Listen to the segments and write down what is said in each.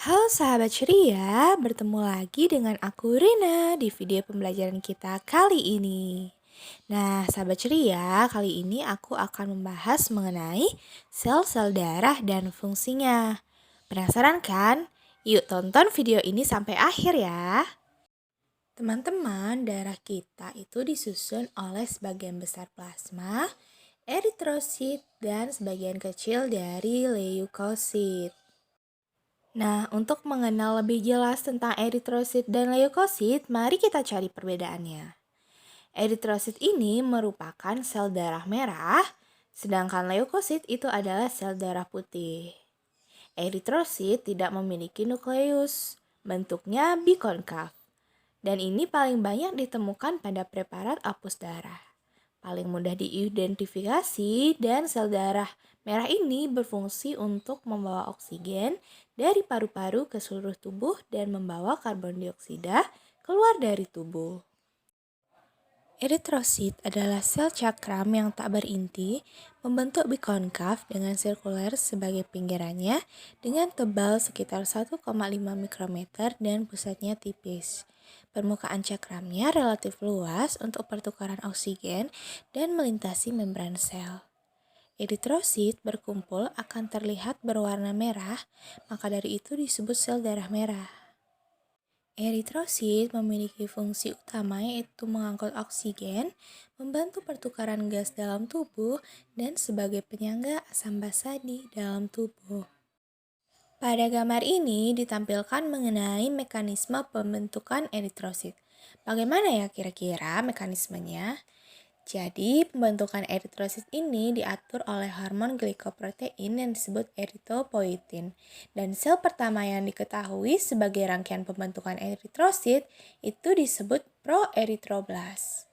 Halo sahabat ceria, bertemu lagi dengan aku Rina di video pembelajaran kita kali ini. Nah, sahabat ceria, kali ini aku akan membahas mengenai sel-sel darah dan fungsinya. Penasaran kan? Yuk tonton video ini sampai akhir ya. Teman-teman, darah kita itu disusun oleh sebagian besar plasma, eritrosit, dan sebagian kecil dari leukosit. Nah, untuk mengenal lebih jelas tentang eritrosit dan leukosit, mari kita cari perbedaannya. Eritrosit ini merupakan sel darah merah, sedangkan leukosit itu adalah sel darah putih. Eritrosit tidak memiliki nukleus, bentuknya bikonkav, dan ini paling banyak ditemukan pada preparat apus darah. Paling mudah diidentifikasi dan sel darah merah ini berfungsi untuk membawa oksigen dari paru-paru ke seluruh tubuh dan membawa karbon dioksida keluar dari tubuh. Eritrosit adalah sel cakram yang tak berinti, membentuk bikonkav dengan sirkuler sebagai pinggirannya dengan tebal sekitar 1,5 mikrometer dan pusatnya tipis. Permukaan cakramnya relatif luas untuk pertukaran oksigen dan melintasi membran sel. Eritrosit berkumpul akan terlihat berwarna merah, maka dari itu disebut sel darah merah. Eritrosit memiliki fungsi utama yaitu mengangkut oksigen, membantu pertukaran gas dalam tubuh, dan sebagai penyangga asam basa di dalam tubuh. Pada gambar ini ditampilkan mengenai mekanisme pembentukan eritrosit. Bagaimana ya kira-kira mekanismenya? Jadi, pembentukan eritrosit ini diatur oleh hormon glikoprotein yang disebut eritropoietin. Dan sel pertama yang diketahui sebagai rangkaian pembentukan eritrosit itu disebut proeritroblas.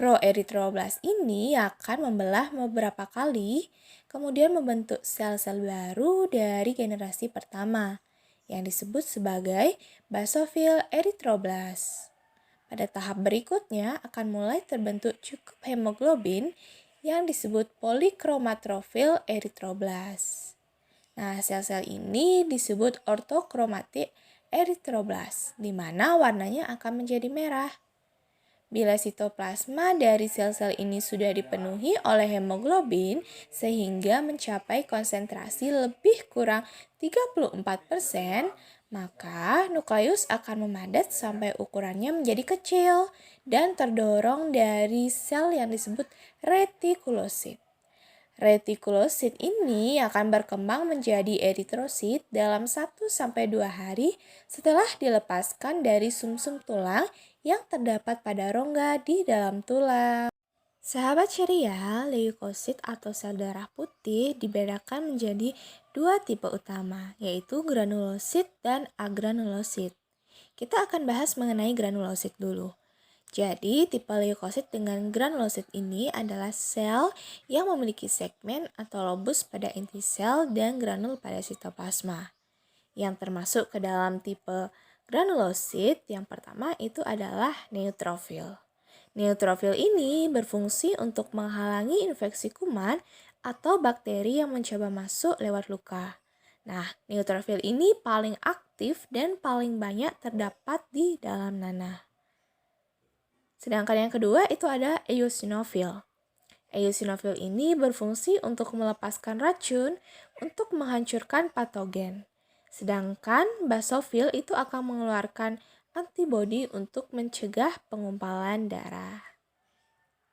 Proeritroblas ini akan membelah beberapa kali, kemudian membentuk sel-sel baru dari generasi pertama, yang disebut sebagai basofil eritroblas. Pada tahap berikutnya akan mulai terbentuk cukup hemoglobin yang disebut polikromatrofil eritroblas. Nah, sel-sel ini disebut ortokromatik eritroblas, di mana warnanya akan menjadi merah. Bila sitoplasma dari sel-sel ini sudah dipenuhi oleh hemoglobin sehingga mencapai konsentrasi lebih kurang 34%, maka nukleus akan memadat sampai ukurannya menjadi kecil dan terdorong dari sel yang disebut retikulosit. Retikulosit ini akan berkembang menjadi eritrosit dalam 1-2 hari setelah dilepaskan dari sumsum tulang yang terdapat pada rongga di dalam tulang. Sahabat ceria, leukosit atau sel darah putih dibedakan menjadi dua tipe utama, yaitu granulosit dan agranulosit. Kita akan bahas mengenai granulosit dulu. Jadi, tipe leukosit dengan granulosit ini adalah sel yang memiliki segmen atau lobus pada inti sel dan granul pada sitoplasma. Yang termasuk ke dalam tipe granulosit yang pertama itu adalah neutrofil. Neutrofil ini berfungsi untuk menghalangi infeksi kuman atau bakteri yang mencoba masuk lewat luka. Nah, neutrofil ini paling aktif dan paling banyak terdapat di dalam nanah. Sedangkan yang kedua itu ada eosinofil. Eosinofil ini berfungsi untuk melepaskan racun untuk menghancurkan patogen. Sedangkan basofil itu akan mengeluarkan antibodi untuk mencegah pengumpalan darah.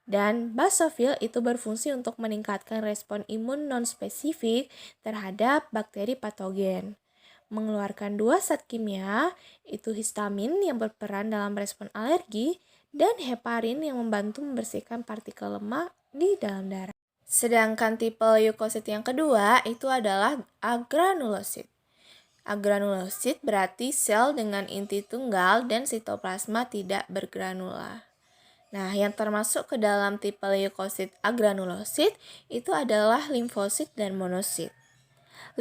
Dan basofil itu berfungsi untuk meningkatkan respon imun non-spesifik terhadap bakteri patogen. Mengeluarkan dua zat kimia, itu histamin yang berperan dalam respon alergi dan heparin yang membantu membersihkan partikel lemak di dalam darah. Sedangkan tipe leukosit yang kedua itu adalah agranulosit. Agranulosit berarti sel dengan inti tunggal dan sitoplasma tidak bergranula. Nah, yang termasuk ke dalam tipe leukosit agranulosit itu adalah limfosit dan monosit.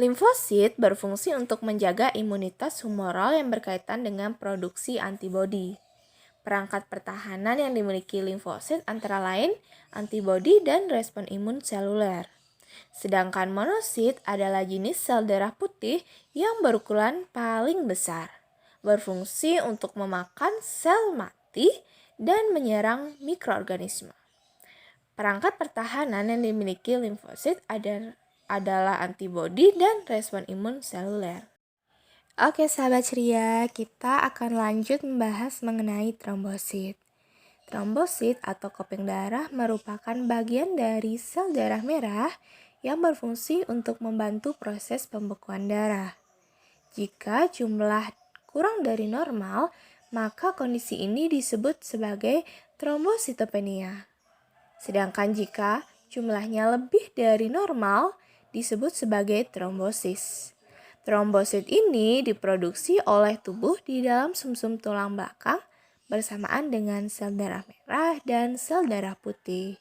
Limfosit berfungsi untuk menjaga imunitas humoral yang berkaitan dengan produksi antibodi. Perangkat pertahanan yang dimiliki limfosit antara lain antibodi dan respon imun seluler. Sedangkan monosit adalah jenis sel darah putih yang berukuran paling besar, berfungsi untuk memakan sel mati dan menyerang mikroorganisme. Perangkat pertahanan yang dimiliki limfosit adalah antibodi dan respon imun seluler. Oke sahabat ceria, kita akan lanjut membahas mengenai trombosit. Trombosit atau kopeng darah merupakan bagian dari sel darah merah yang berfungsi untuk membantu proses pembekuan darah. Jika jumlah kurang dari normal, maka kondisi ini disebut sebagai trombositopenia. Sedangkan jika jumlahnya lebih dari normal, disebut sebagai trombosis. Trombosit ini diproduksi oleh tubuh di dalam sumsum tulang belakang bersamaan dengan sel darah merah dan sel darah putih.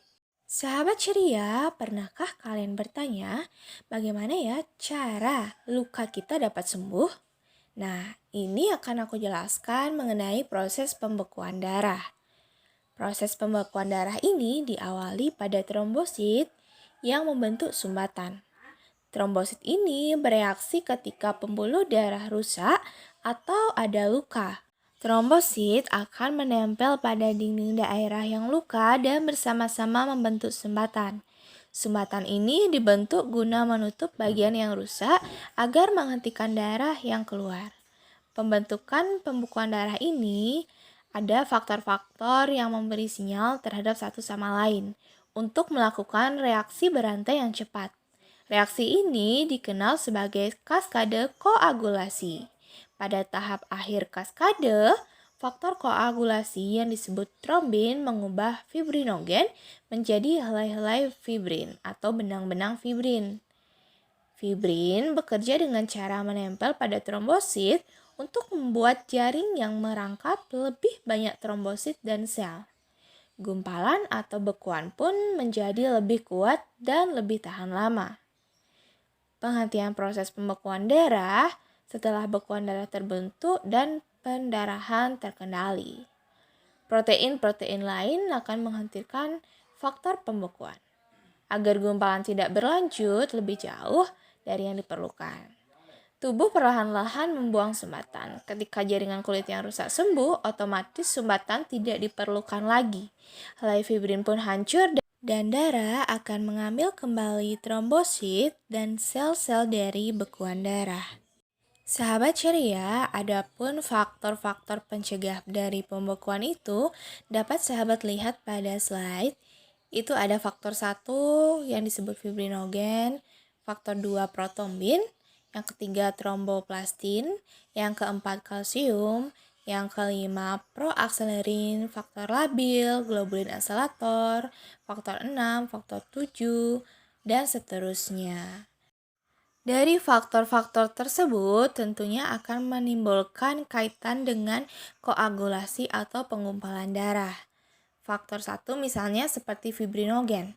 Sahabat ceria, pernahkah kalian bertanya bagaimana ya cara luka kita dapat sembuh? Nah, ini akan aku jelaskan mengenai proses pembekuan darah. Proses pembekuan darah ini diawali pada trombosit yang membentuk sumbatan. Trombosit ini bereaksi ketika pembuluh darah rusak atau ada luka. Trombosit akan menempel pada dinding daerah yang luka dan bersama-sama membentuk sumbatan. Sumbatan ini dibentuk guna menutup bagian yang rusak agar menghentikan darah yang keluar. Pembentukan pembekuan darah ini ada faktor-faktor yang memberi sinyal terhadap satu sama lain untuk melakukan reaksi berantai yang cepat. Reaksi ini dikenal sebagai kaskade koagulasi. Pada tahap akhir kaskade, faktor koagulasi yang disebut trombin mengubah fibrinogen menjadi helai-helai fibrin atau benang-benang fibrin. Fibrin bekerja dengan cara menempel pada trombosit untuk membuat jaring yang merangkap lebih banyak trombosit dan sel. Gumpalan atau bekuan pun menjadi lebih kuat dan lebih tahan lama. Penghentian proses pembekuan darah setelah bekuan darah terbentuk dan pendarahan terkendali. Protein-protein lain akan menghentikan faktor pembekuan agar gumpalan tidak berlanjut lebih jauh dari yang diperlukan. Tubuh perlahan-lahan membuang sumbatan. Ketika jaringan kulit yang rusak sembuh, otomatis sumbatan tidak diperlukan lagi. Helai fibrin pun hancur dan darah akan mengambil kembali trombosit dan sel-sel dari bekuan darah. Sahabat ceria, adapun faktor-faktor pencegah dari pembekuan itu dapat sahabat lihat pada slide. Itu ada faktor 1 yang disebut fibrinogen, faktor 2 protombin, yang ketiga tromboplastin, yang keempat kalsium, yang kelima proakselerin, faktor labil, globulin akselator, faktor 6, faktor 7, dan seterusnya. Dari faktor-faktor tersebut tentunya akan menimbulkan kaitan dengan koagulasi atau penggumpalan darah. Faktor 1 misalnya seperti fibrinogen.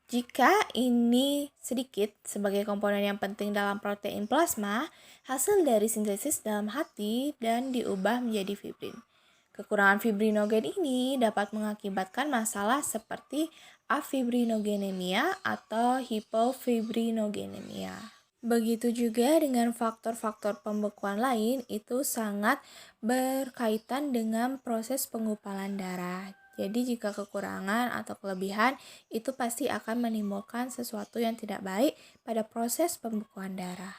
Jika ini sedikit sebagai komponen yang penting dalam protein plasma, hasil dari sintesis dalam hati dan diubah menjadi fibrin. Kekurangan fibrinogen ini dapat mengakibatkan masalah seperti afibrinogenemia atau hipofibrinogenemia. Begitu juga dengan faktor-faktor pembekuan lain itu sangat berkaitan dengan proses penggumpalan darah. Jadi jika kekurangan atau kelebihan itu pasti akan menimbulkan sesuatu yang tidak baik pada proses pembekuan darah.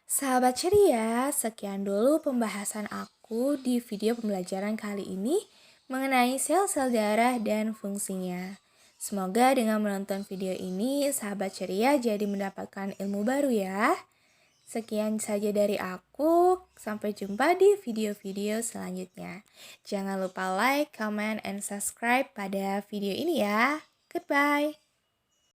Sahabat ceria, sekian dulu pembahasan aku di video pembelajaran kali ini mengenai sel-sel darah dan fungsinya. Semoga dengan menonton video ini, sahabat ceria jadi mendapatkan ilmu baru ya. Sekian saja dari aku, sampai jumpa di video-video selanjutnya. Jangan lupa like, comment, and subscribe pada video ini ya. Goodbye.